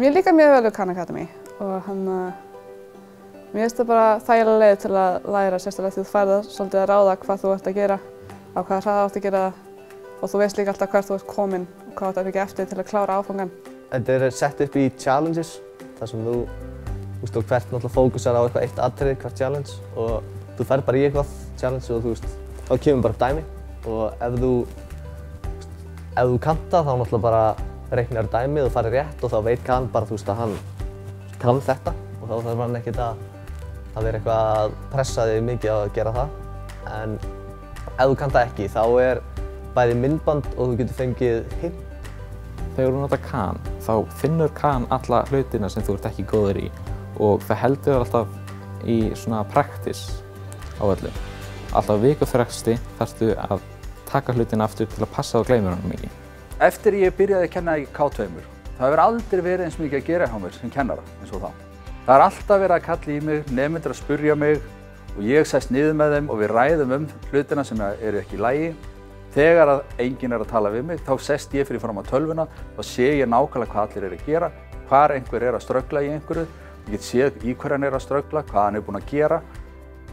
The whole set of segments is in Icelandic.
Mér líkar mjög vel við Khan Academy og mér finnst það bara þægileg leið til að læra, sérstaklega því þú færð svolítið að ráða hvað þú ert að gera, á hvaða hraða þú ert að gera það og þú veist líka alltaf hvert þú ert kominn og hvað þú ert að byggja eftir til að klára áfangan. Þetta er sett upp í challenges, þar sem þú veist, og hvert náttúrulega fókusar á eitthvað eitt atriði, hvert challenge og þú ferð bara í eitthvað challenge og þú veist, þá kemur bara upp dæmi og ef þú kannt það þá náttúrulega bara reiknar dæmið og farið rétt og þá veit Khan bara þú veist að hann kann þetta og þá þarf hann ekkert að vera eitthvað að pressa þig mikið að gera það. En ef þú kannt það ekki þá er bæði myndband og þú getur fengið hint. Þegar þú notar Khan þá finnur Khan alla hlutina sem þú ert ekki góður í og það heldur alltaf í svona practice á öllu. Alltaf vikufresti þarftu að taka hlutina aftur til að passa og gleymir honum ekki. Eftir ég byrjaði að kenna í K2, það hefur aldrei verið eins mikið að gera hjá mér sem kennara eins og þá. Það er alltaf verið að kalla í mig, nemendur að spurja mig og ég sest niður með þeim og við ræðum hlutina sem eru ekki í lagi. Þegar enginn er að tala við mig, þá sest ég fyrir fram á tölvuna og sé ég nákvæmlega hvað allir eru að gera, hvar einhver er að ströggla í einhverju, ég get séð í hverju hann er að ströggla, hvað hann er búinn að gera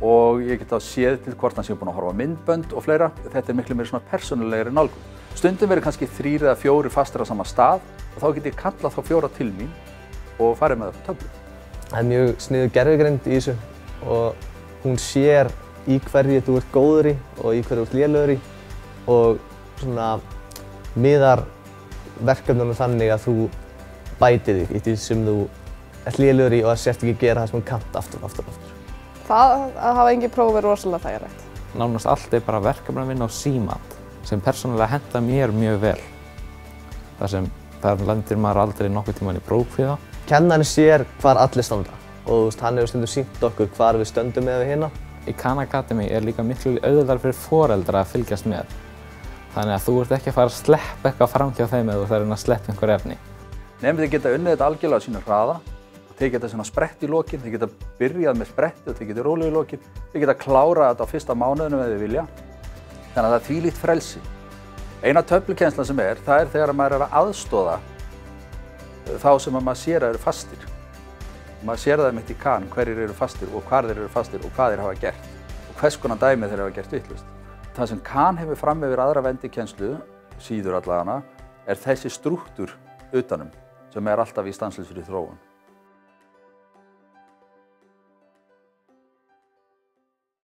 og ég get þá séð til hvort hann sé búinn að horfa á myndbönd og fleira. Þetta er miklu meira svona persónulegri nálgun. Stundum verður kannski 3 eða 4 fastir á sama stað og þá get ég kallað þá 4 til mín og farið með það á töflu. Það er mjög sniðug gervigreind í þessu og hún sér í hverju þú ert góður í og í hverju þú ert lélegur í og svona miðar verkefnunum þannig að þú bætir þig í því sem þú ert lélegur í og sért ekki að gera það sem þú kannt aftur. Það að hafa engin próf er rosalega þægilegt. Nánast allt er bara verkefnavinna og símat sem persónulega henta mér mjög vel. Þar lendir maður aldrei nokkurn tímann í prófkvíða. Kennarinn sér hvar allir standa og hann hefur stundum sýnt okkur hvar við stöndum með við hina. Í Khan Academy er líka miklu auðveldara fyrir foreldra að fylgjast með. Þannig að þú ert ekki að fara að sleppa eitthvað fram hjá þeim eða þú ert að reyna að sleppa einhver efni. Nemendur geta unnið þetta algjörlega á sínu hraða. Þeir geta svona sprett í lokin, þeir geta byrjað með spretti og þeir geta rólega í lokin. Þeir geta klárað þetta á fyrsta mánuðinum ef þeir vilja. Þannig að það er þvílíkt frelsi. Eina töflukennslan sem það er þegar maður er að aðstoða þá sem maður sér að eru fastir. Maður sér það mitt í Khan hverjir eru fastir og hvar þeir eru fastir og hvað þeir hafa gert og hvers konar dæmi þeir hafa gert vitlaust. Það sem Khan hefur fram yfir aðra vendikennslu, síður allavega, er þessi strúktúr utanum sem er alltaf í stanslausri þróun.